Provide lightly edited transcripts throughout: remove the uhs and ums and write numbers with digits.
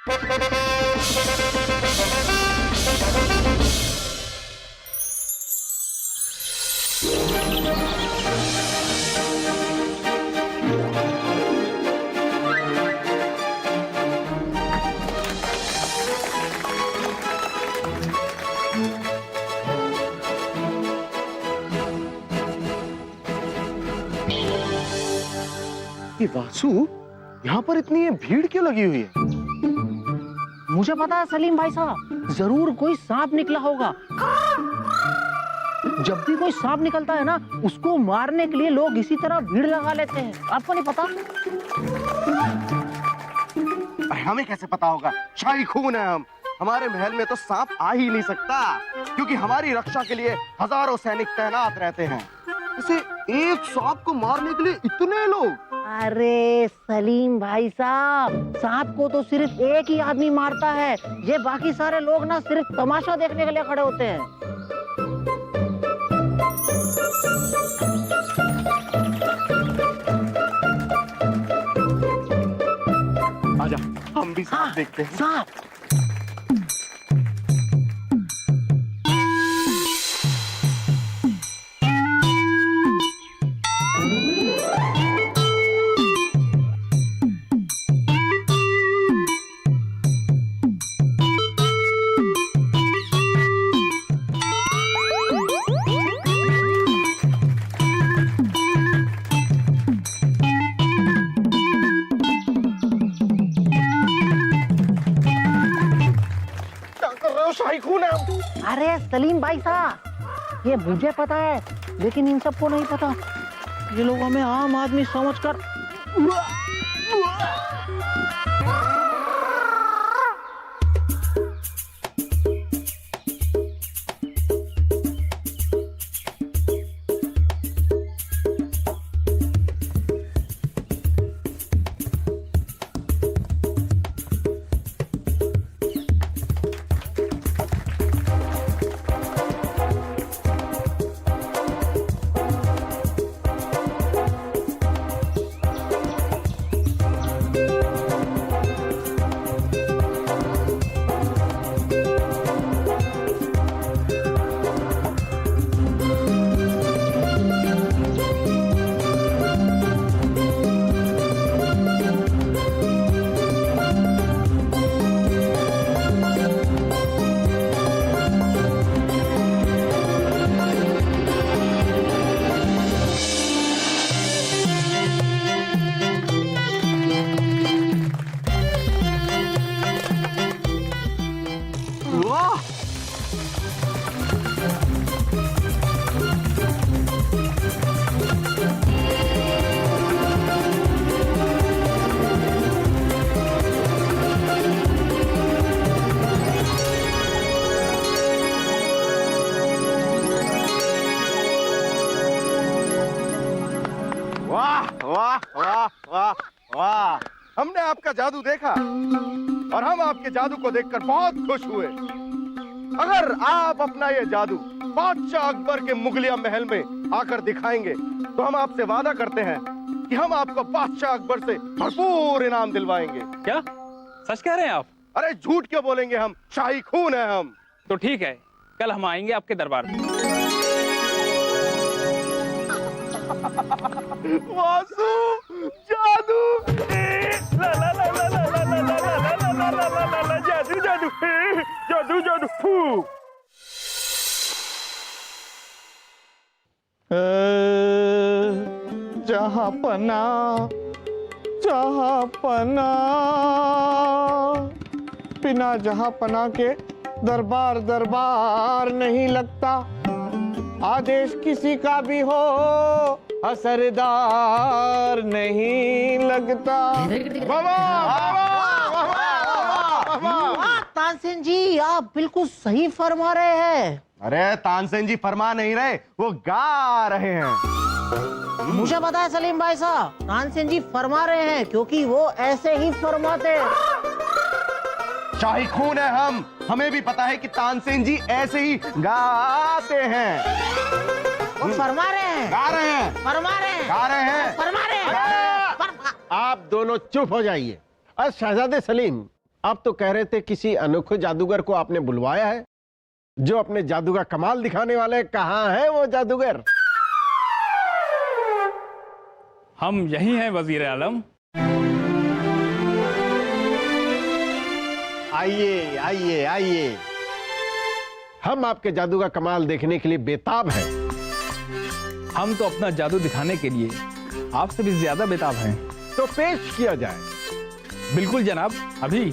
ये वासु, यहाँ पर इतनी भीड़ क्यों लगी हुई है? मुझे पता है सलीम भाई साहब, जरूर कोई सांप निकला होगा। जब भी कोई सांप निकलता है ना, उसको मारने के लिए लोग इसी तरह भीड़ लगा लेते हैं। आपको नहीं पता? अरे हमें कैसे पता होगा? शाही खून है हम। हमारे महल में तो सांप आ ही नहीं सकता, क्योंकि हमारी रक्षा के लिए हजारों सैनिक तैनात रहते हैं। इसे एक सांप को मारने के लिए इतने लोग? अरे सलीम भाई साहब, सांप को तो सिर्फ एक ही आदमी मारता है। ये बाकी सारे लोग ना सिर्फ तमाशा देखने के लिए खड़े होते हैं। आजा, हम भी सांप देखते हैं। सांप। शाही खून है। अरे सलीम भाई साहब, ये मुझे पता है, लेकिन इन सबको नहीं पता। ये लोग हमें आम आदमी समझकर हमने आपका जादू देखा और हम आपके जादू को देखकर बहुत खुश हुए। अगर आप अपना ये जादू बादशाह अकबर के मुगलिया महल में आकर दिखाएंगे तो हम आपसे वादा करते हैं कि हम आपको बादशाह अकबर से भरपूर इनाम दिलवाएंगे। क्या सच कह रहे हैं आप? अरे झूठ क्यों बोलेंगे, हम शाही खून है हम। तो ठीक है, कल हम आएंगे आपके दरबार में। वासु, जादू, ला ला ला ला ला ला ला ला ला ला ला ला ला, जादू जादू जादू जादू फू। जहाँ पना बिना जहाँ पना के दरबार दरबार नहीं लगता। आदेश किसी का भी हो असरदार नहीं लगता। तानसेन जी, आप बिल्कुल सही फरमा रहे हैं। अरे तानसेन जी फरमा नहीं रहे, वो गा रहे हैं। मुझे पता है सलीम भाई साहब, तानसेन जी फरमा रहे हैं क्योंकि वो ऐसे ही फरमाते हैं। शाही खून है हम, हमें भी पता है कि तानसेन जी ऐसे ही गाते हैं। वो फरमा रहे हैं, गा रहे हैं, फरमा रहे हैं, गा रहे हैं, फरमा रहे हैं। आप दोनों चुप हो जाइए। शहजादे सलीम, आप तो कह रहे थे किसी अनोखे जादूगर को आपने बुलवाया है जो अपने जादू का कमाल दिखाने वाले। कहाँ है वो जादूगर? हम यही हैं वजीर आलम। आइए आइए आइए, हम आपके जादू का कमाल देखने के लिए बेताब हैं। हम तो अपना जादू दिखाने के लिए आपसे भी ज्यादा बेताब हैं। तो पेश किया जाए। बिल्कुल जनाब, अभी।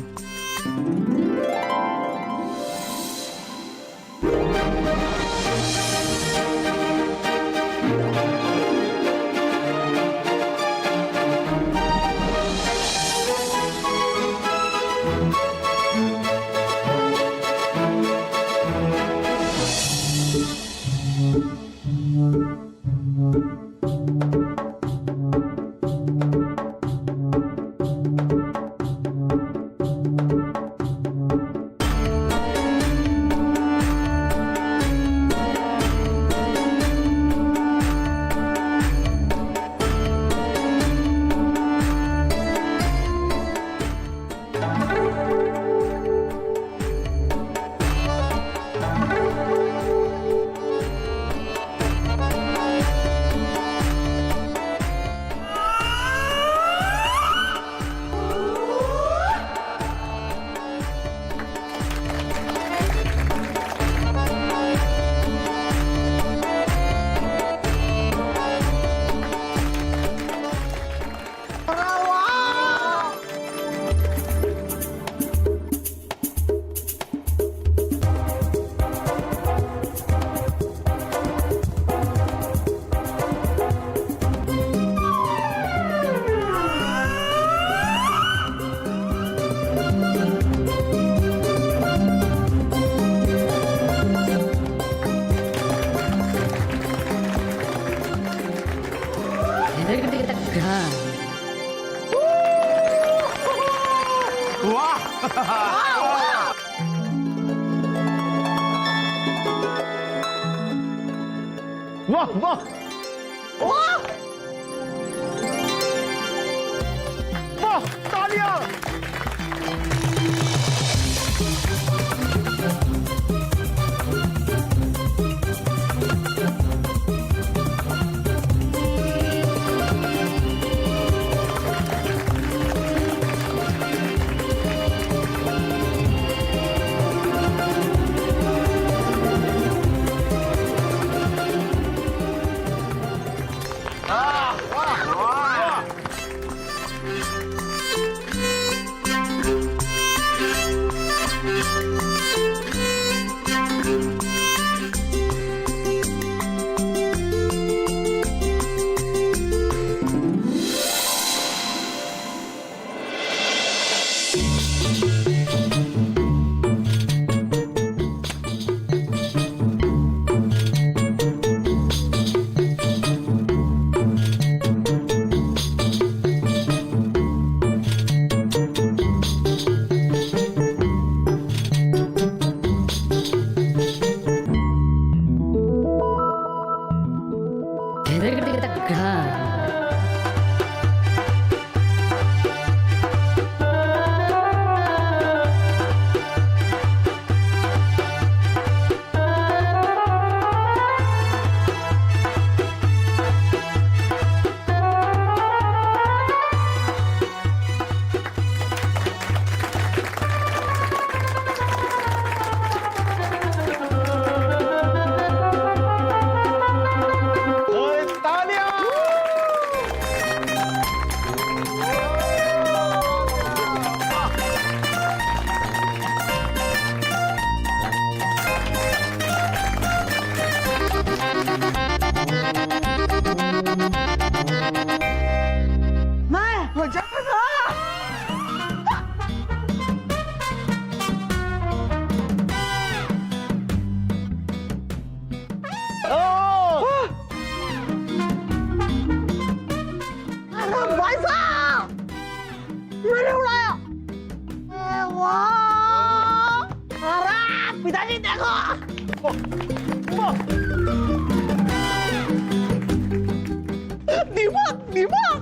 वाह वाह वाह वाह, तालियां। पिताजी देखो। दीपक दीपक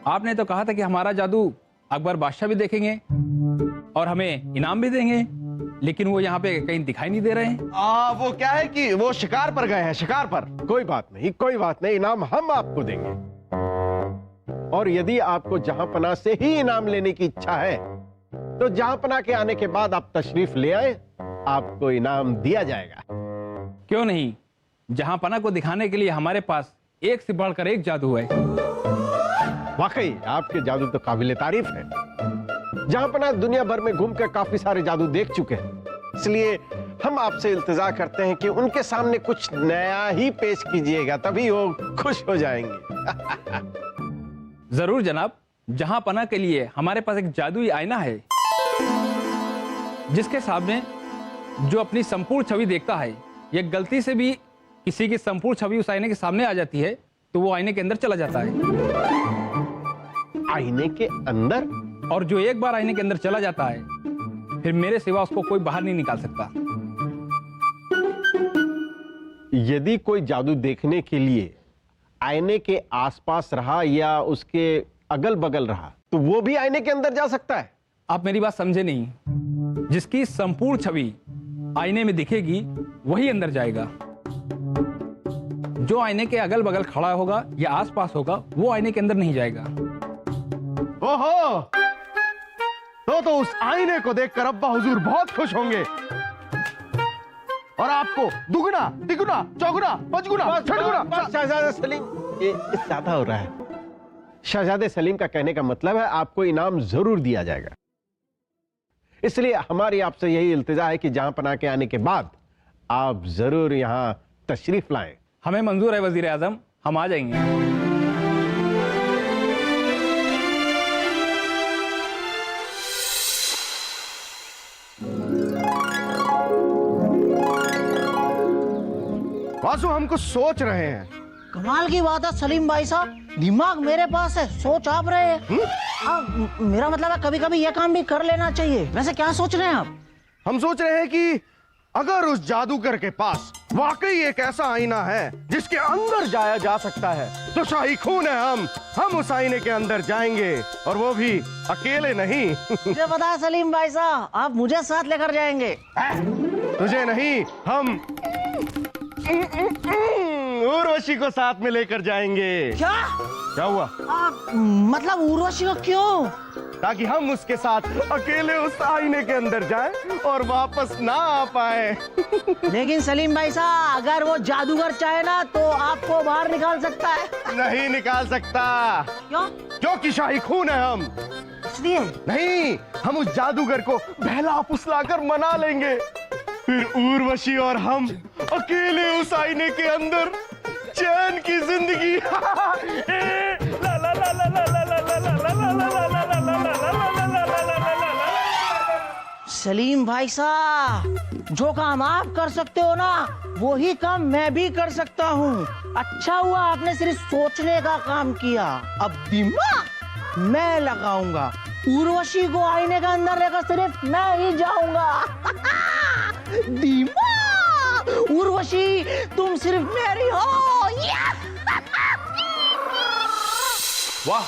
आपने तो कहा था कि हमारा जादू अकबर बादशाह भी देखेंगे और हमें इनाम भी देंगे, लेकिन वो यहाँ पे कहीं दिखाई नहीं दे रहे हैं। वो क्या है कि वो शिकार पर गए हैं, शिकार पर। कोई बात नहीं, कोई बात नहीं, इनाम हम आपको देंगे। और यदि आपको जहांपना से ही इनाम लेने की इच्छा है तो जहांपना के आने के बाद आप तशरीफ ले आए, आपको इनाम दिया जाएगा। क्यों नहीं, जहांपना को दिखाने के लिए हमारे पास एक से बढ़कर एक जादू है। वाकई आपके जादू तो काबिले तारीफ है। जहांपना दुनिया भर में घूमकर काफी सारे जादू देख चुके हैं, इसलिए हम आपसे इल्तिजा करते हैं कि उनके सामने कुछ नया ही पेश कीजिएगा, तभी वो खुश हो जाएंगे। जरूर जनाब। जहांपना के लिए हमारे पास एक जादुई आईना है, जिसके सामने जो अपनी संपूर्ण छवि देखता है, यह गलती से भी किसी की संपूर्ण छवि उस आईने के सामने आ जाती है तो वो आईने के अंदर चला जाता है। आईने के अंदर? और जो एक बार आईने के अंदर चला जाता है, फिर मेरे सिवा उसको कोई बाहर नहीं निकाल सकता। यदि कोई जादू देखने के लिए आईने के आसपास रहा या उसके अगल बगल रहा, तो वो भी आईने के अंदर जा सकता है? आप मेरी बात समझे नहीं। जिसकी संपूर्ण छवि आईने में दिखेगी वही अंदर जाएगा। जो आईने के अगल बगल खड़ा होगा या आसपास होगा वो आईने के अंदर नहीं जाएगा। ओहो, तो उस आईने को देखकर अब्बा हुजूर बहुत खुश होंगे और आपको दुगना, तिगुना, चौगुना, पचगुना, छठगुना। शहजादा सलीम, ये ज्यादा हो रहा है। शहजादे सलीम का कहने का मतलब है आपको इनाम जरूर दिया जाएगा। इसलिए हमारी आपसे यही इल्तिजा है कि जहांपना के आने के बाद आप जरूर यहां तशरीफ लाएं। हमें मंजूर है वजीर आजम, हम आ जाएंगे। वासु, हम कुछ सोच रहे हैं। कमाल की बात है सलीम भाई साहब, दिमाग मेरे पास है, सोच आप रहे हैं। मेरा मतलब है कभी कभी ये काम भी कर लेना चाहिए। वैसे क्या सोच रहे हैं आप? हम सोच रहे हैं कि अगर उस जादूगर के पास वाकई एक ऐसा आईना है जिसके अंदर जाया जा सकता है, तो शाही खून है हम उस आईने के अंदर जाएंगे, और वो भी अकेले नहीं। मुझे पता है सलीम भाई साहब, आप मुझे साथ लेकर जाएंगे। तुझे नहीं, हम उर्वशी को साथ में लेकर जाएंगे। क्या हुआ? मतलब उर्वशी को क्यों? ताकि हम उसके साथ अकेले उस आईने के अंदर जाएं और वापस ना आ पाए। लेकिन सलीम भाई साहब, अगर वो जादूगर चाहे ना तो आपको बाहर निकाल सकता है। नहीं निकाल सकता। क्यों? क्योंकि शाही खून है हम। इसलिए नहीं, हम उस जादूगर को बहला फुसलाकर मना लेंगे, फिर उर्वशी और हम अकेले उस आईने के अंदर चैन की जिंदगी। सलीम भाई साहब, जो काम आप कर सकते हो ना, वो ही काम मैं भी कर सकता हूँ। अच्छा हुआ आपने सिर्फ सोचने का काम किया, अब दिमाग मैं लगाऊंगा। उर्वशी को आईने के अंदर लेकर सिर्फ मैं ही जाऊंगा। दिमाग, उर्वशी तुम सिर्फ मेरी हो। वाह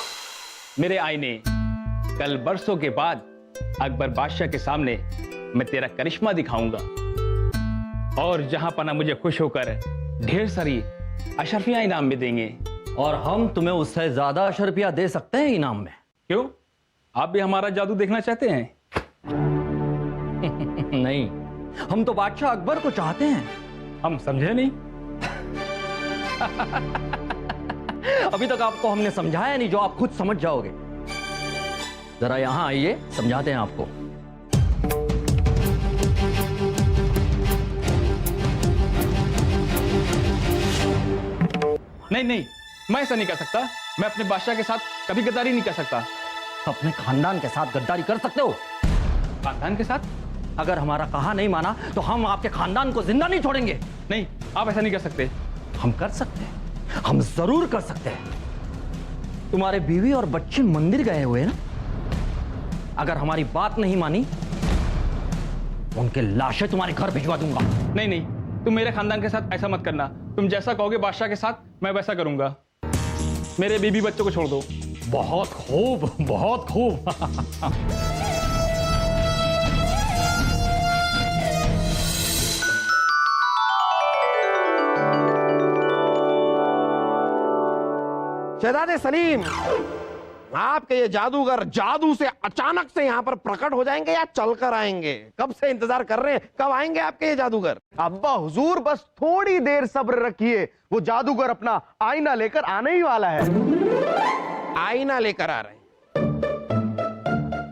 मेरे आईने, कल बरसों के बाद अकबर बादशाह के सामने मैं तेरा करिश्मा दिखाऊंगा, और जहांपना मुझे खुश होकर ढेर सारी अशरफियां इनाम में देंगे। और हम तुम्हें उससे ज्यादा अशरफियां दे सकते हैं इनाम में। क्यों, आप भी हमारा जादू देखना चाहते हैं? नहीं, हम तो बादशाह अकबर को चाहते हैं। हम समझे नहीं। अभी तक आपको हमने समझाया नहीं जो आप खुद समझ जाओगे। जरा यहां आइए, समझाते हैं आपको। नहीं नहीं, मैं ऐसा नहीं कर सकता। मैं अपने बादशाह के साथ कभी गद्दारी नहीं कर सकता। अपने खानदान के साथ गद्दारी कर सकते हो? खानदान के साथ? अगर हमारा कहा नहीं माना तो हम आपके खानदान को जिंदा नहीं छोड़ेंगे। नहीं, आप ऐसा नहीं कर सकते। हम कर सकते हैं, हम जरूर कर सकते हैं। तुम्हारे बीवी और बच्चे मंदिर गए हुए हैं ना, अगर हमारी बात नहीं मानी उनके लाशें तुम्हारे घर भिजवा दूंगा। नहीं नहीं, तुम मेरे खानदान के साथ ऐसा मत करना। तुम जैसा कहोगे बादशाह के साथ मैं वैसा करूंगा। मेरे बीबी बच्चों को छोड़ दो। बहुत खूब, बहुत खूब। शहजादे सलीम, आपके ये जादूगर जादू से अचानक से यहाँ पर प्रकट हो जाएंगे या चलकर आएंगे? कब से इंतजार कर रहे हैं, कब आएंगे आपके ये जादूगर? अब्बा हुजूर बस थोड़ी देर सब्र रखिए, वो जादूगर अपना आईना लेकर आने ही वाला है। आईना लेकर आ रहे हैं?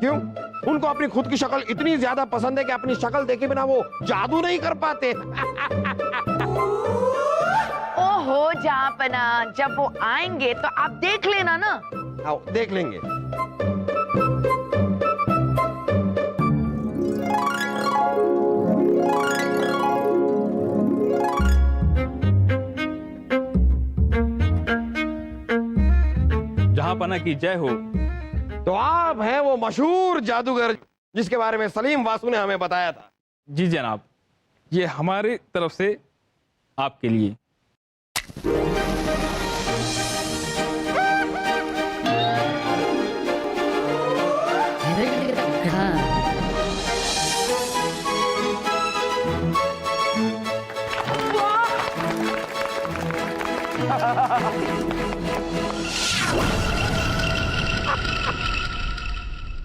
क्यों? उनको अपनी खुद की शक्ल इतनी ज्यादा पसंद है कि अपनी शक्ल देखे बिना वो जादू नहीं कर पाते। ओहो जहाँपना, जब वो आएंगे तो आप देख लेना ना। आओ देख लेंगे। जहांपना की जय हो। तो आप हैं वो मशहूर जादूगर जिसके बारे में सलीम वासु ने हमें बताया था। जी जनाब, ये हमारी तरफ से आपके लिए।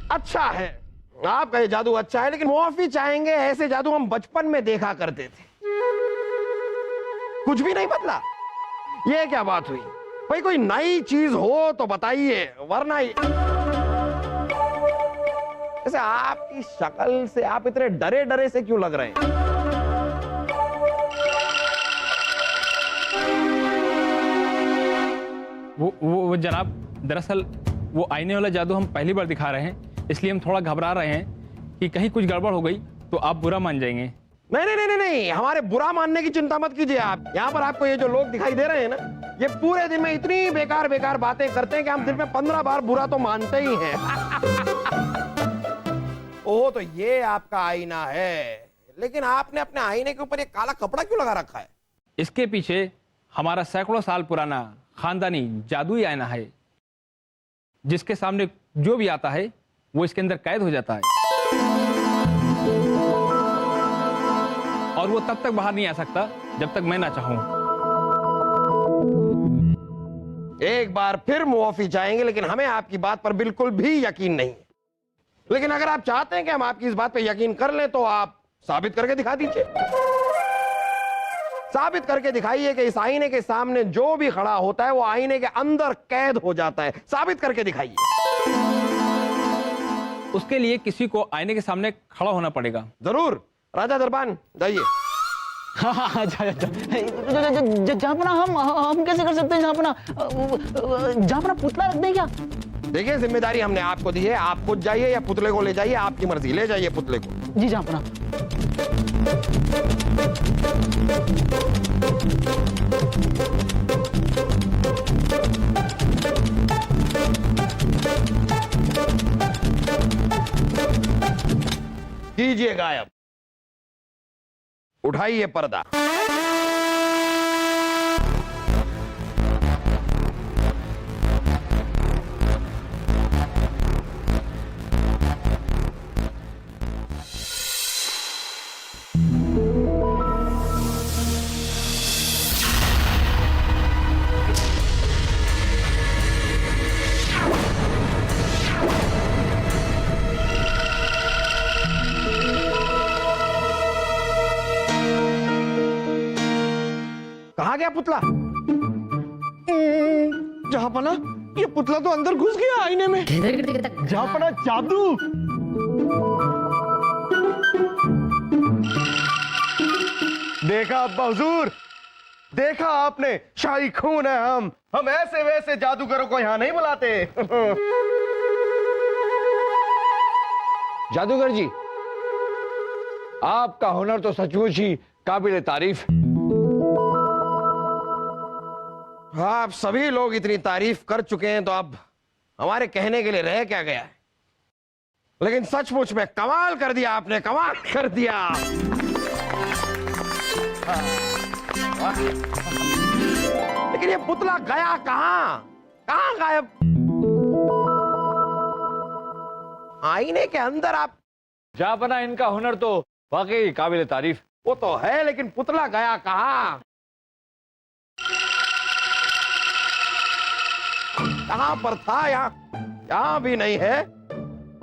अच्छा है, आपका ये जादू अच्छा है, लेकिन मुआफी चाहेंगे, ऐसे जादू हम बचपन में देखा करते थे। कुछ भी नहीं बदला। ये क्या बात हुई भाई? कोई नई चीज हो तो बताइए, वरना ऐसे आपकी शक्ल से आप इतने डरे डरे से क्यों लग रहे हैं? वो जनाब, दरअसल वो आईने वाला जादू हम पहली बार दिखा रहे हैं, इसलिए हम थोड़ा घबरा रहे हैं कि कहीं कुछ गड़बड़ हो गई तो आप बुरा मान जाएंगे। नहीं नहीं नहीं नहीं, हमारे बुरा मानने की चिंता मत कीजिए आप। यहाँ पर आपको ये जो लोग दिखाई दे रहे हैं ना, ये पूरे दिन में इतनी बेकार बेकार बातें करते हैं कि हम दिन में 15 बार बुरा तो मानते ही हैं। ओह, तो ये आपका आईना है, लेकिन आपने अपने आईने के ऊपर ये काला कपड़ा क्यों लगा रखा है? इसके पीछे हमारा सैकड़ों साल पुराना खानदानी जादुई आईना है, जिसके सामने जो भी आता है वो इसके अंदर कैद हो जाता है और वो तब तक बाहर नहीं आ सकता जब तक मैं ना चाहूं। एक बार फिर मुआफी चाहेंगे, लेकिन हमें आपकी बात पर बिल्कुल भी यकीन नहीं है। लेकिन अगर आप चाहते हैं कि हम आपकी इस बात पर यकीन कर लें तो आप साबित करके दिखा दीजिए। साबित करके दिखाइए कि इस आईने के सामने जो भी खड़ा होता है वो आईने के अंदर कैद हो जाता है। साबित करके दिखाइए। उसके लिए किसी को आईने के सामने खड़ा होना पड़ेगा। जरूर, राजा दरबान जाइए। हाँ, जहाँपना हम कैसे कर सकते हैं? जहाँपना पुतला रख दें क्या? देखिए, जिम्मेदारी हमने आपको दी है, आप खुद जाइए या पुतले को ले जाइए, आपकी मर्जी। ले जाइए पुतले को। जी जहाँपना। कीजिए गायब, उठाइए पर्दा। कहाँ गया पुतला? जहाँपना, ये पुतला तो अंदर घुस गया आईने में। जहाँपना जादू। देखा अब्बा हुजूर, देखा आपने, शाही खून है हम ऐसे वैसे जादूगरों को यहाँ नहीं बुलाते। जादूगर जी, आपका हुनर तो सचमुच ही काबिल तारीफ है। आप सभी लोग इतनी तारीफ कर चुके हैं तो अब हमारे कहने के लिए रह क्या गया है? लेकिन सचमुच में कमाल कर दिया आपने, कमाल कर दिया। लेकिन ये पुतला गया कहां? कहां गायब? आईने के अंदर आप। जापना इनका हुनर तो वाकई काबिल तारीफ। वो तो है, लेकिन पुतला गया कहाँ? कहाँ पर था? यहाँ भी नहीं है,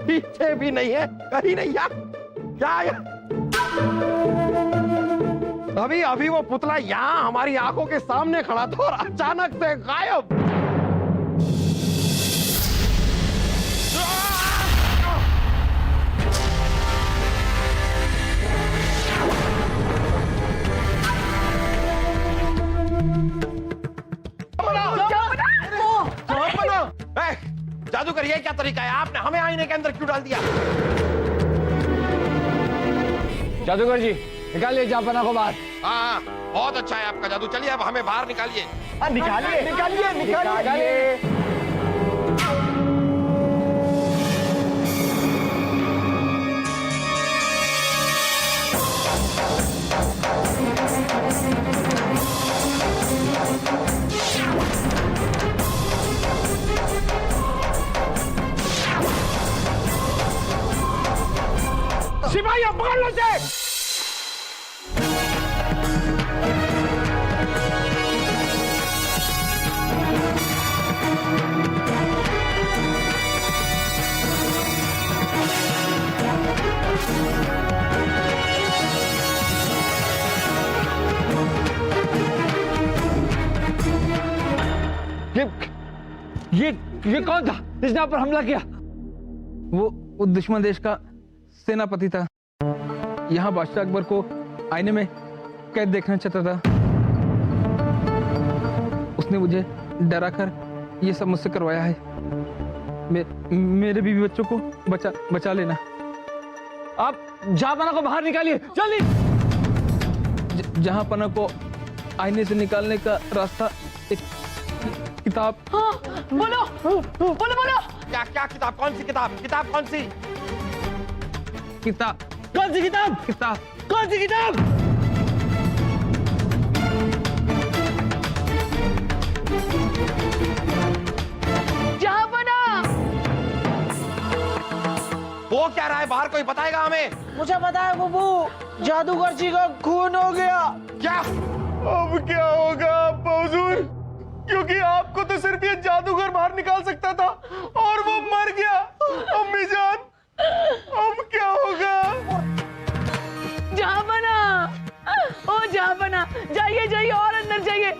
पीछे भी नहीं है, कहीं नहीं। क्या अभी अभी वो पुतला यहाँ हमारी आंखों के सामने खड़ा था और अचानक से गायब। जादूगर, ये क्या तरीका है? आपने हमें आईने के अंदर क्यों डाल दिया? जादूगर जी, निकालिए जापना को बाहर। हाँ, बहुत अच्छा है आपका जादू। चलिए अब हमें बाहर निकालिए। निकालिए निकालिए निकालिए। सिपाही पकड़ लो इसे। ये कौन था जिसने आप पर हमला किया? वो दुश्मन देश का सेनापति था। यहाँ बादशाह अकबर को आईने में कैद देखना चाहता था। उसने मुझे डराकर ये सब मुझसे करवाया है। मेरे बीवी बच्चों को बचा लेना। आप जापना को बाहर निकालिए जल्दी। जहां पना को आईने से निकालने का रास्ता एक किताब। हाँ, बोलो बोलो बोलो। क्या क्या किताब? कौन सी किताब? किताब कौन सी? किताब। कौन सी किताब? किताब। कौन सी किताब? जापना। वो क्या रहा है बाहर? कोई बताएगा हमें? मुझे पता है बुबू, जादूगर जी का खून हो गया। क्या? अब क्या होगा हुजूर? क्योंकि आपको तो सिर्फ ये जादूगर बाहर निकाल सकता था और वो मर गया। अम्मी जान, अब क्या होगा? जापना, ओ जापना, जाइए जाइए और अंदर जाइए।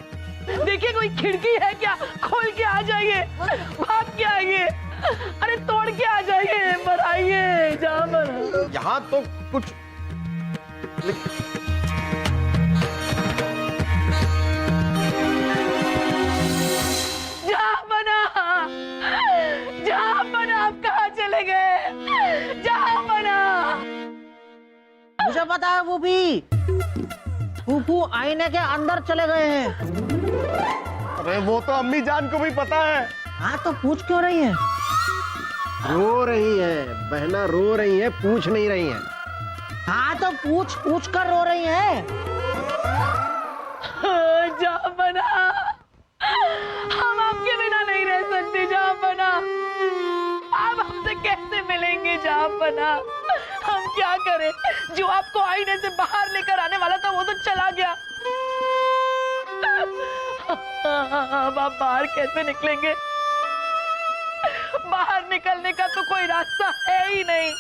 देखिए कोई खिड़की है क्या? खोल के आ जाइए, भाग के आइए, अरे तोड़ के आ जाइए, पर आइए जापना। यहाँ तो कुछ जापना, जापना, आप कहाँ चले गए? जापना। मुझे पता है फूफू आईने के अंदर चले गए हैं। अरे वो तो अम्मी जान को भी पता है। हाँ तो पूछ क्यों रही है? रो रही है बहना, रो रही है, पूछ नहीं रही है। हाँ तो पूछ कर रो रही है। जापना, हम आपके बिना नहीं रह सकते जापना। आप हमसे कैसे मिलेंगे जापना? हम क्या करें? जो आपको आईने से बाहर लेकर आने वाला था वो तो चला गया। अब आप बाहर कैसे निकलेंगे? बाहर निकलने का तो कोई रास्ता है ही नहीं।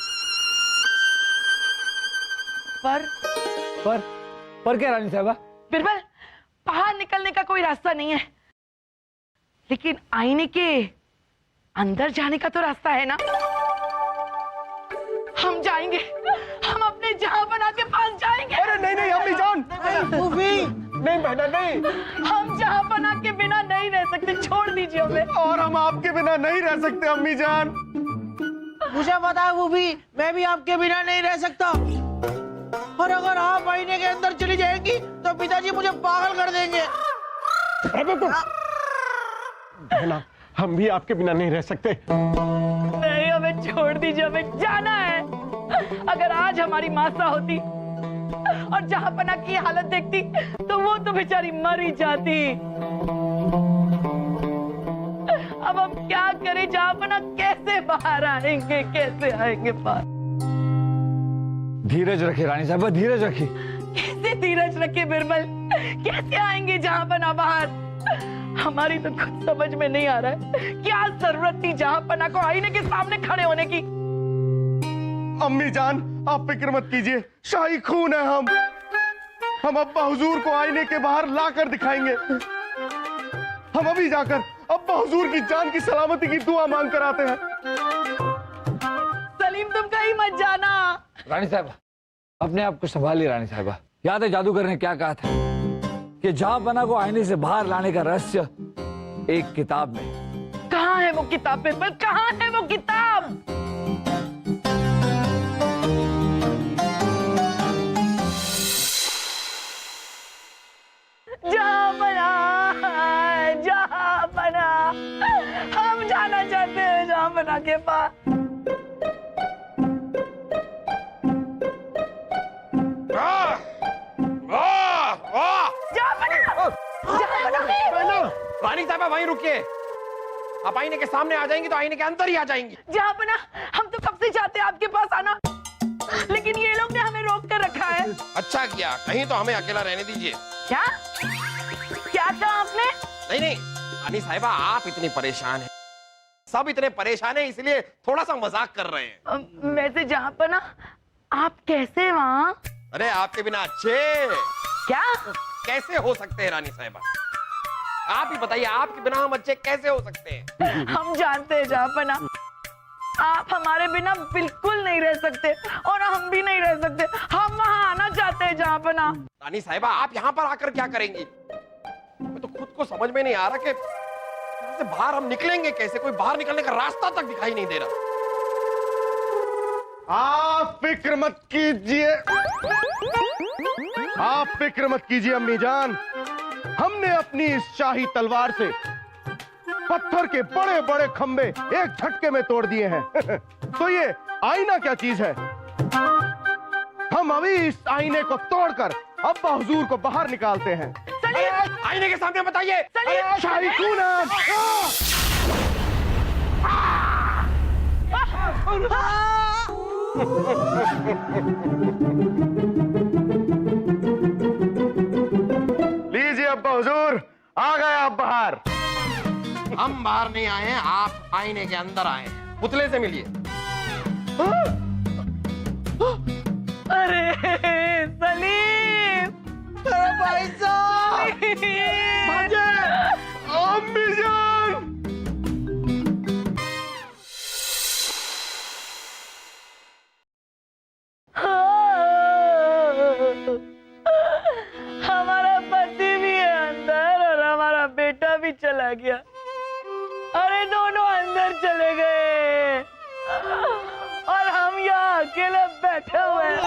पर क्या रानी साहबा? बिरबल, बाहर निकलने का कोई रास्ता नहीं है, लेकिन आईने के अंदर जाने का तो रास्ता है ना। हम जाएंगे, हम अपने जहांपना के पास जाएंगे। अरे नहीं नहीं अम्मी जान, नहीं बहना नहीं। हम जहांपना के बिना नहीं रह सकते, छोड़ दीजिए हमें। और हम आपके बिना नहीं रह सकते अम्मी जान। मुझे पता है फूफी, मैं भी आपके बिना नहीं रह सकता। और अगर आप आईने के अंदर चली जाएंगी तो पिताजी मुझे पागल कर देंगे। बहना, हम भी आपके बिना नहीं रह सकते। नहीं, हमें छोड़ दीजिए, हमें जाना है। अगर आज हमारी मासा होती और जहांपना की हालत देखती तो वो तो बेचारी मर ही जाती। अब हम क्या करें जहांपना? पना कैसे बाहर आएंगे, कैसे आएंगे बाहर? धीरज रखिए रानी साहबा, धीरज रखिए। कैसे धीरज रखे बिरबल, कैसे आएंगे जहां पना बाहर? हमारी तो कुछ समझ में नहीं आ रहा है, क्या जरूरत थी जहां पना को आईने के सामने खड़े होने की? अम्मी जान, आप फिक्र मत कीजिए, शाही खून है हम अब्बा हुजूर को आईने के बाहर लाकर दिखाएंगे। हम अभी जाकर अब्बा हुजूर की जान की सलामती की दुआ मांग कर आते हैं। सलीम तुम कहीं मत जाना। रानी साहबा अपने आप को संभालिए। रानी साहबा याद है जादूगर ने क्या कहा था कि जहांपना को आईने से बाहर लाने का रहस्य एक किताब में। कहाँ है वो किताब बिरबल, कहाँ है वो किताब? जहांपना, हम जाना चाहते हैं जहांपना के पास। रानी साहबा वहीं रुकिए, आप आईने के सामने आ जाएंगी तो आईने के अंदर ही आ जाएंगी। जहांपना, हम तो कब से चाहते हैं आपके पास आना, लेकिन ये लोग ने हमें रोक कर रखा है। अच्छा किया, कहीं तो हमें अकेला रहने दीजिए। क्या क्या कहा आपने? नहीं नहीं रानी साहिबा, आप इतनी परेशान हैं, सब इतने परेशान हैं, इसलिए थोड़ा सा मजाक कर रहे हैं। वैसे जहांपना आप कैसे वहाँ? अरे आपके बिना अच्छे क्या कैसे हो सकते हैं रानी साहिबा? आप ही बताइए, आपके बिना हम अच्छे कैसे हो सकते हैं? हम जानते हैं जहांपना, आप हमारे बिना बिल्कुल नहीं रह सकते और हम भी नहीं रह सकते। हम वहाँ आना चाहते हैं जहांपना। रानी साहिबा आप यहाँ पर आकर क्या करेंगी? मैं तो खुद को समझ में नहीं आ रहा कि यहाँ से बाहर हम निकलेंगे कैसे, कोई बाहर निकलने का रास्ता तक दिखाई नहीं दे रहा। आप फिक्र मत कीजिए, आप फिक्र मत कीजिए अम्मी जान, हमने अपनी इस शाही तलवार से पत्थर के बड़े बड़े खंबे एक झटके में तोड़ दिए हैं। तो ये आईना क्या चीज है? हम अभी इस आईने को तोड़कर अब्बा हुजूर को बाहर निकालते हैं। आईने के सामने बताइए। शाही खून लीजिए अब्बा हुजूर, आ गए आप बाहर। हम बाहर नहीं आए हैं, आप आईने के अंदर आए हैं। पुतले से मिलिए। अरे सलीम, अरे भाई साहब, अम्मी जान, हमारा पति भी है अंदर और हमारा बेटा भी चला गया। अरे दोनों अंदर चले गए और हम यहाँ अकेले बैठे हुए हैं।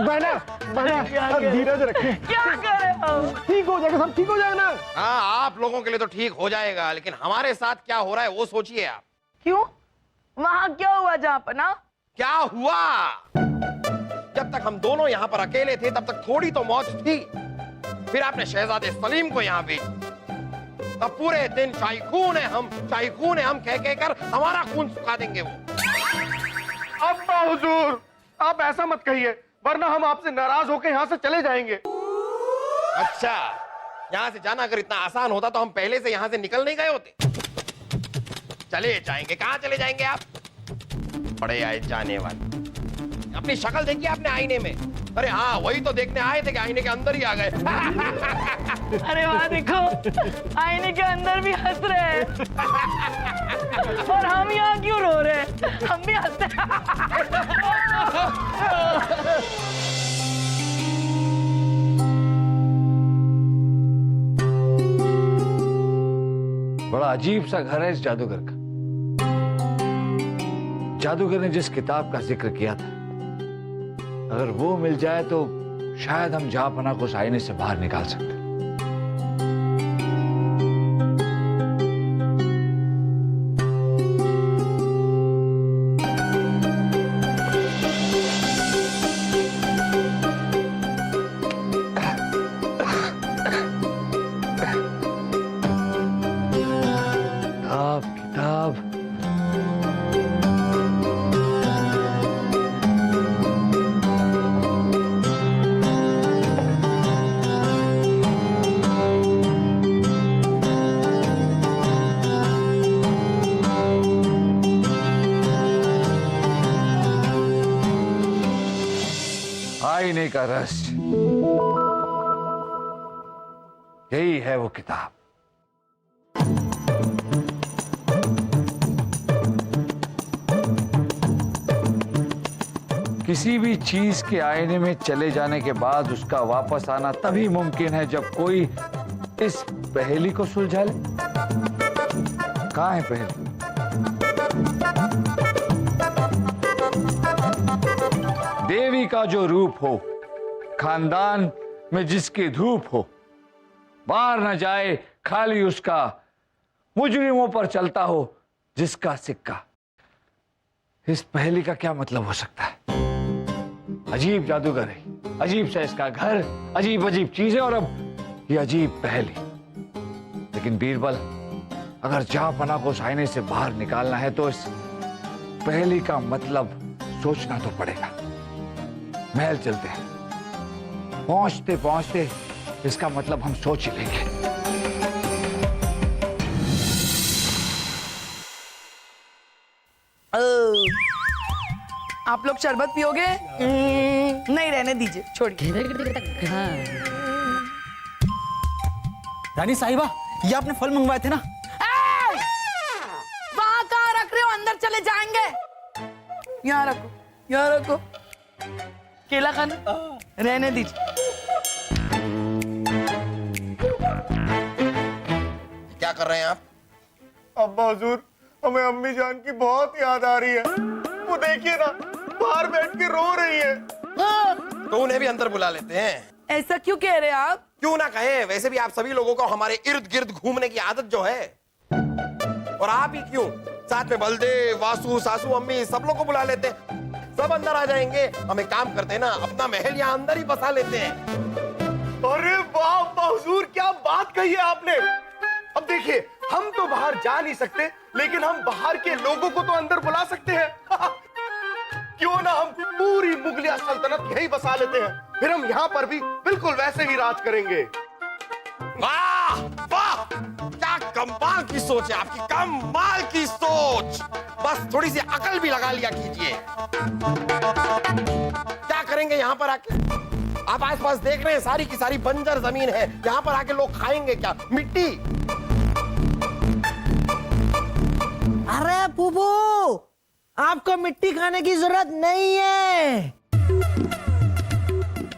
बहना अब धीरज रखें, क्या करें हम? ठीक हो जाएगा, सब ठीक हो जाएगा ना। हाँ आप लोगों के लिए तो ठीक हो जाएगा, लेकिन हमारे साथ क्या हो रहा है वो सोचिए आप। क्यों? वहाँ क्या हुआ जहांपना? क्या हुआ? जब तक हम दोनों यहाँ पर अकेले थे तब तक थोड़ी तो मौज थी, फिर आपने शहजादे सलीम को यहाँ भेज, तब पूरे दिन शाही खून है हम, शाही खून है हम कह कहकर हमारा खून सुखा देंगे वो। अब्बा हुजूर, आप ऐसा मत कहिए, वरना हम आपसे नाराज होकर यहाँ से चले जाएंगे। अच्छा, यहाँ से जाना अगर इतना आसान होता तो हम पहले से यहाँ से निकल नहीं गए होते? चले जाएंगे, कहाँ चले जाएंगे आप? बड़े आए जाने वाले, अपनी शक्ल देखिए आपने आईने में। अरे हाँ, वही तो देखने आए थे कि आईने के अंदर ही आ गए। अरे वहाँ देखो, आईने के अंदर भी हंस रहे हैं और हम यहाँ क्यों रो रहे हैं? हम भी हंसते हैं। बड़ा अजीब सा घर है इस जादूगर का। जादूगर ने जिस किताब का जिक्र किया था, अगर वो मिल जाए तो शायद हम जहांपना को उस आईने से बाहर निकाल सकते। का रहस्य, यही है वो किताब। किसी भी चीज के आईने में चले जाने के बाद उसका वापस आना तभी मुमकिन है जब कोई इस पहेली को सुलझा ले। कहाँ है पहेली? देवी का जो रूप हो, खानदान में जिसकी धूप हो, बाहर न जाए खाली उसका, मुजरिमों पर चलता हो जिसका सिक्का। इस पहेली का क्या मतलब हो सकता है? अजीब जादूगर है, अजीब सा इसका घर, अजीब अजीब चीजें और अब ये अजीब पहेली। लेकिन बीरबल, अगर जहांपना को उस आईने से बाहर निकालना है तो इस पहेली का मतलब सोचना तो पड़ेगा। महल चलते हैं, पहुंचते पहुंचते इसका मतलब हम सोच ही लेंगे। आप लोग शरबत पियोगे? नहीं, रहने दीजिए, छोड़िए। रानी साहिबा, ये आपने फल मंगवाए थे ना? वहां कहाँ रख रहे हो? अंदर चले जाएंगे। यहाँ रखो, यहाँ रखो। केला खाना? रहने दीजिए। क्या कर रहे हैं आप? अब्बा हुजूर, हमें अम्मी जान की बहुत याद आ रही है। वो देखिए ना, बाहर बैठ के रो रही है। तो उन्हें भी अंदर बुला लेते हैं। ऐसा क्यों कह रहे हैं आप? क्यों ना कहे, वैसे भी आप सभी लोगों को हमारे इर्द गिर्द घूमने की आदत जो है। और आप ही क्यों, साथ में बलदेव, वासु, सासू, अम्मी सब लोग को बुला लेते हैं। सब अंदर आ जाएंगे। हम एक काम करते हैं ना, अपना महल यहाँ अंदर ही बसा लेते हैं। अरे वाह अब्बा हुजूर, क्या बात कही है आपने। अब देखिए, हम तो बाहर जा नहीं सकते, लेकिन हम बाहर के लोगों को तो अंदर बुला सकते हैं। क्यों ना हम पूरी मुगलिया सल्तनत यही बसा लेते हैं, फिर हम यहाँ पर भी बिल्कुल वैसे ही राज करेंगे। वाह वाह, क्या कमाल की सोच है आपकी, कमाल की सोच। बस थोड़ी सी अकल भी लगा लिया कीजिए। क्या करेंगे यहाँ पर आके? आप आसपास देख रहे हैं, सारी की सारी बंजर जमीन है। यहाँ पर आके लोग खाएंगे क्या? मिट्टी। अरे पुपू, आपको मिट्टी खाने की जरूरत नहीं है।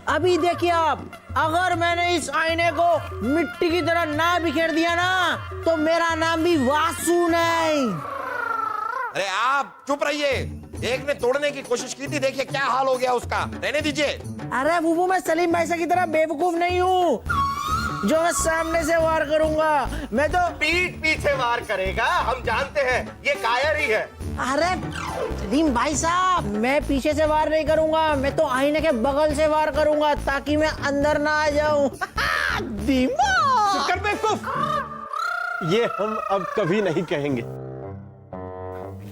अभी देखिए आप, अगर मैंने इस आईने को मिट्टी की तरह ना बिखेर दिया ना, तो मेरा नाम भी वासु नहीं। अरे आप चुप रहिए। एक ने तोड़ने की कोशिश की थी, देखिए क्या हाल हो गया उसका। रहने दीजिए। अरे बुबू, मैं सलीम भाई की तरह बेवकूफ नहीं हूँ जो मैं सामने से वार करूंगा। मैं तो पीठ पीछे वार करेगा, हम जानते हैं, ये कायर ही है। अरे सलीम भाई साहब, मैं पीछे से वार नहीं करूंगा, मैं तो आईने के बगल से वार करूंगा ताकि मैं अंदर ना आ जाऊं। कर बेवकूफ, ये हम अब कभी नहीं कहेंगे।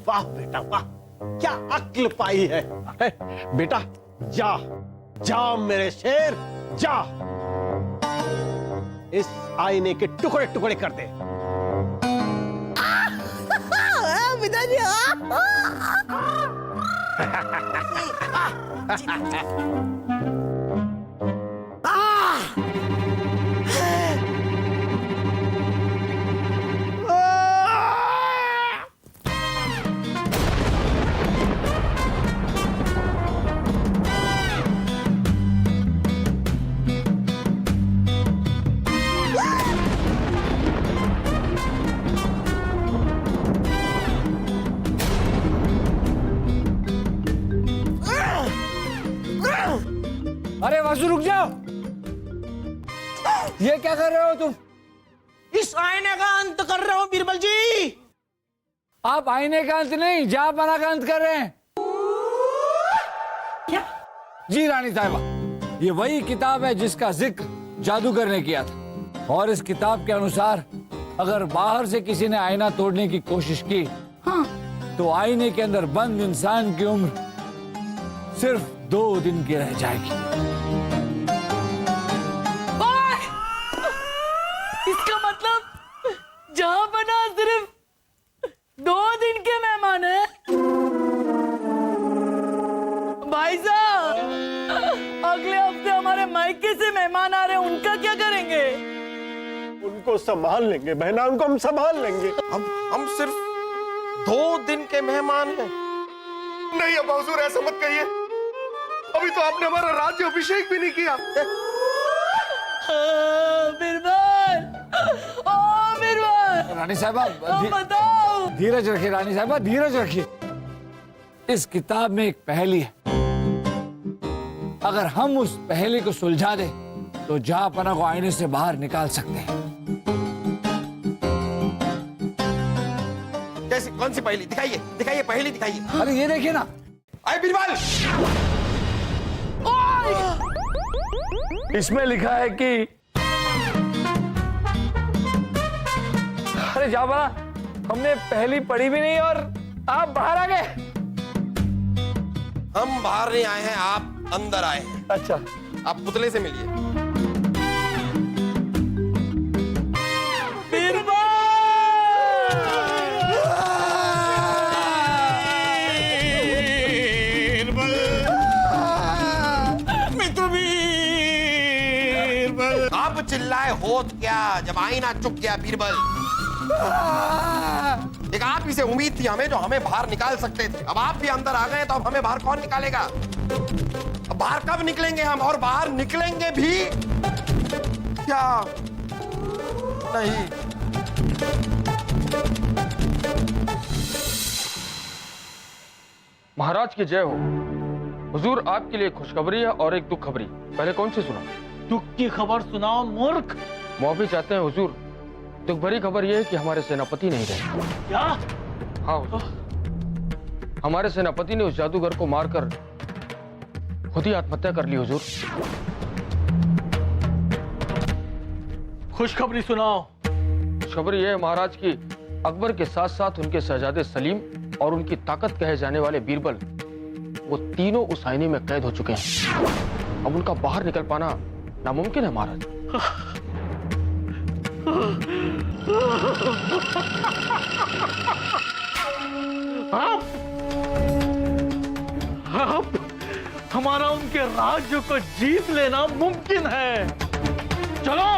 वाह बेटा वाह, क्या अक्ल पाई है। बेटा जा जा मेरे शेर, जा। इस आईने के टुकड़े टुकड़े कर दे। पिताजी, अरे वासु, रुक जाओ। ये क्या कर रहे हो तुम? इस आईने का अंत कर रहा हूं बीरबल जी। आप आईने का अंत नहीं, जहांपना का अंत कर रहे हैं। क्या? जी रानी साहिबा, ये वही किताब है जिसका जिक्र जादूगर ने किया था। और इस किताब के अनुसार अगर बाहर से किसी ने आईना तोड़ने की कोशिश की, हाँ, तो आईने के अंदर बंद इंसान की उम्र सिर्फ 2 दिन की रह जाएगी। ओए! इसका मतलब जहांपना सिर्फ 2 दिन के मेहमान हैं। भाई साहब, अगले को संभाल लेंगे बहना, उनको हम संभाल लेंगे। अब हम सिर्फ 2 दिन के मेहमान हैं। नहीं अब हुजूर ऐसा मत कहिए, अभी तो आपने हमारा राज्य अभिषेक भी नहीं किया। बीरबल, ओ बीरबल, रानी साहबा बताओ। धीरज रखिए, रानी साहबा धीरज रखिए। इस किताब में एक पहेली है, अगर हम उस पहेली को सुलझा दें तो जहांपना को आईने से बाहर निकाल सकते हैं। कैसी, कौन सी पहेली? दिखाइए दिखाइए, पहेली दिखाइए। अरे ये देखिए ना, आए बीरबल, इसमें लिखा है कि अरे जाबा, हमने पहली पढ़ी भी नहीं और आप बाहर आ गए। हम बाहर नहीं आए हैं, आप अंदर आए हैं। अच्छा, आप पुतले से मिलिए। अब चिल्लाए होत क्या जब आईना चुक गया बीरबल। एक आप ही से उम्मीद थी हमें, जो हमें बाहर निकाल सकते थे। अब आप भी अंदर आ गए तो अब हमें बाहर कौन निकालेगा? अब बाहर कब निकलेंगे हम? और बाहर निकलेंगे भी क्या? नहीं। महाराज की जय हो। हुजूर, आपके लिए खुशखबरी है और एक दुख खबरी। पहले कौन सी सुना? दुख की खबर सुनाओ मूर्ख। मुआफी चाहते हैं हुजूर। दुख भरी खबर यह है कि हमारे सेनापति नहीं रहे। क्या? हाँ हुजूर, हमारे सेनापति ने उस जादूगर को मारकर खुद ही आत्महत्या कर ली हुजूर। खुशखबरी सुनाओ। खुशखबरी यह है महाराज की अकबर के साथ साथ उनके शहजादे सलीम और उनकी ताकत कहे जाने वाले बीरबल, वो तीनों उस आईने में कैद हो चुके हैं। अब उनका बाहर निकल पाना नामुमकिन है महाराज। अब हमारा उनके राज्य को जीत लेना मुमकिन है। चलो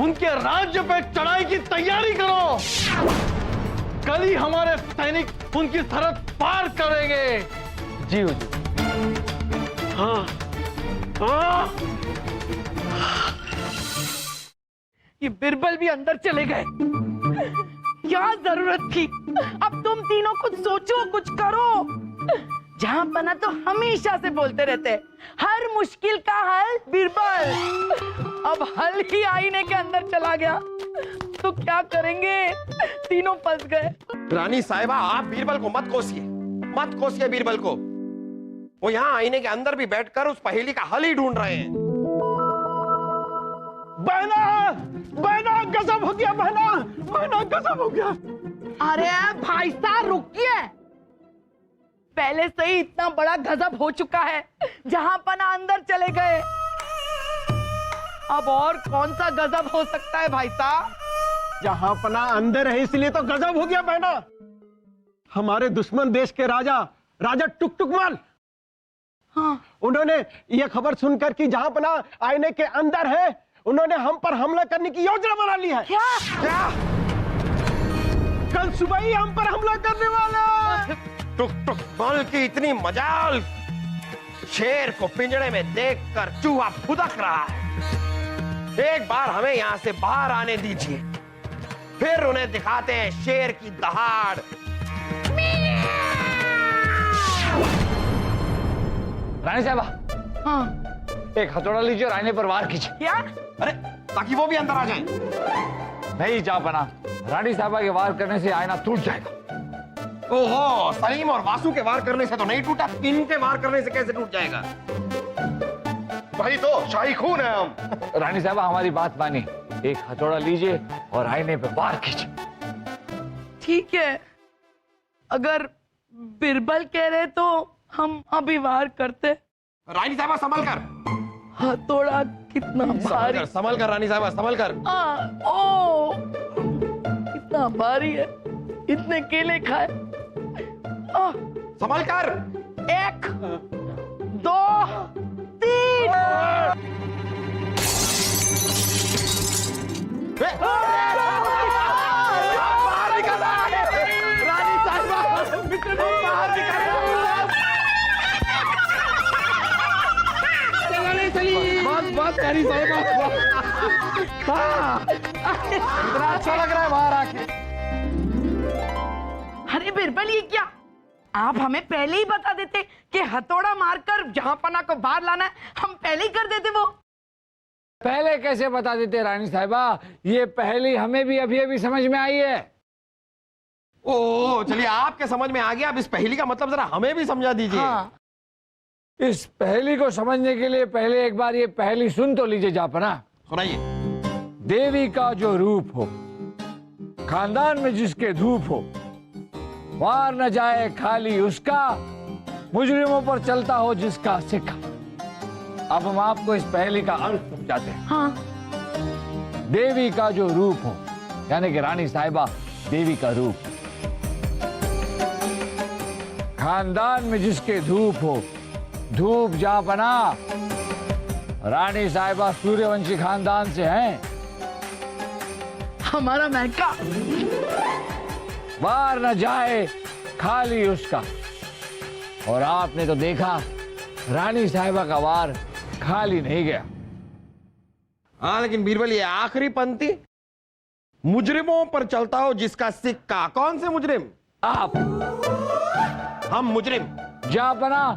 उनके राज्य पे चढ़ाई की तैयारी करो। कल ही हमारे सैनिक उनकी सरहद पार करेंगे। जी हुजूर। हाँ, ये बिरबल भी अंदर चले गए। क्या जरूरत थी? अब तुम तीनों कुछ सोचो, कुछ करो। जहां पना तो हमेशा से बोलते रहते हैं, हर मुश्किल का हल बीरबल। अब हल ही आईने के अंदर चला गया तो क्या करेंगे? तीनों फंस गए। रानी साहिबा, आप बीरबल को मत कोसिए, मत कोसिए बीरबल को। वो यहाँ आईने के अंदर भी बैठकर उस पहेली का हल ही ढूंढ रहे हैं। बहना, बहना गजब हो गया, बहना, बहना गजब हो गया। अरे भाई साहब रुकिए, पहले से ही इतना बड़ा गजब हो चुका है। जहां पना अंदर चले गए, अब और कौन सा गजब हो सकता है भाई साहब? जहां पना अंदर है इसलिए तो गजब हो गया बहना। हमारे दुश्मन देश के राजा टुकटुकमल, हाँ। उन्होंने ये खबर सुनकर कि जहां पना आईने के अंदर है, उन्होंने हम पर हमला करने की योजना बना ली है। क्या? कल सुबह ही हम पर हमला करने वाले हैं। टुकटुकमल की इतनी मजाल, शेर को पिंजड़े में देखकर चूहा फुदक रहा है। एक बार हमें यहां से बाहर आने दीजिए, फिर उन्हें दिखाते हैं शेर की दहाड़। रानी साहबा, हाँ। एक हथौड़ा लीजिए और आईने पर वार कीजिए। क्या? अरे ताकि वो भी अंदर आ जाए। नहीं जा बना, रानी साहबा के वार करने से आईना टूट जाएगा। ओहो, सलीम और वासु के वार करने से तो नहीं टूटा, इनके वार करने से कैसे टूट जाएगा? भाई तो शाही खून है हम। रानी साहबा, हमारी बात मानी, एक हथौड़ा लीजिए और आईने पे वार कीजिए। ठीक है, अगर बिरबल कह रहे तो हम अभी वार करते। रानी साहबा संभल कर, हथौड़ा कितना भारी। संभल कर रानी साहबा, संभल कर। ओ, कितना भारी है, इतने केले खाए। संभल कर। 1 2 3। बाहर निकल रहा है रानी साहिबा, बाहर निकल रहा है। बस रानी साहिबा, इतना अच्छा लग रहा है बाहर आके। अरे बिरबल ये क्या, आप हमें पहले ही बता देते कि हथौड़ा मारकर जहांपना को बाहर लाना है, हम पहले ही कर देते। वो पहले कैसे बता देते रानी साहिबा, ये पहली हमें भी अभी अभी समझ में आई है। ओ चलिए, आपके समझ में आ गया, अब इस पहेली का मतलब जरा हमें भी समझा दीजिए। हाँ। इस पहेली को समझने के लिए पहले एक बार ये पहेली सुन तो लीजिए जापना। सुनाइए। देवी का जो रूप हो, खानदान में जिसके धूप हो, वार न जाए खाली उसका, मुजरिमों पर चलता हो जिसका सिक्का। अब हम आपको इस पहेली का अर्थ समझाते हैं। हाँ। देवी का जो रूप हो, यानी कि रानी साहिबा देवी का रूप, खानदान में जिसके धूप हो, धूप जहां बना, रानी साहिबा सूर्यवंशी खानदान से हैं। हमारा महका वार न जाए खाली उसका, और आपने तो देखा रानी साहिबा का वार खाली नहीं गया। हाँ, लेकिन बीरबल ये आखिरी पंक्ति, मुजरिमों पर चलता हो जिसका सिक्का, कौन से मुजरिम? आप, हम मुजरिम। जापना,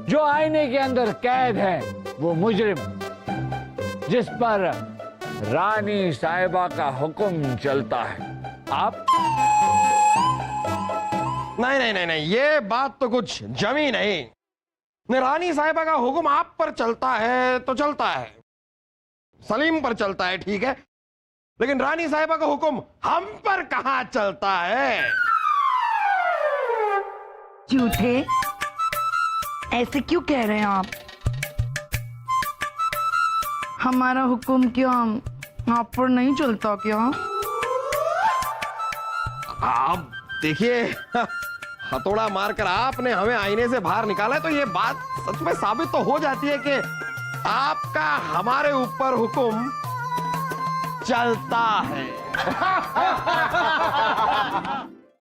जो आईने के अंदर कैद है वो मुजरिम, जिस पर रानी साहिबा का हुक्म चलता है। आप नहीं नहीं नहीं नहीं, ये बात तो कुछ जमी नहीं। रानी साहिबा का हुक्म आप पर चलता है तो चलता है, सलीम पर चलता है, ठीक है, लेकिन रानी साहिबा का हुक्म हम पर कहां चलता है? झूठे, ऐसे क्यों कह रहे हैं आप? हमारा हुक्म क्या आप पर नहीं चलता क्या? आप देखिए, हथौड़ा मारकर आपने हमें आईने से बाहर निकाला है, तो ये बात सच में साबित तो हो जाती है कि आपका हमारे ऊपर हुक्म चलता है।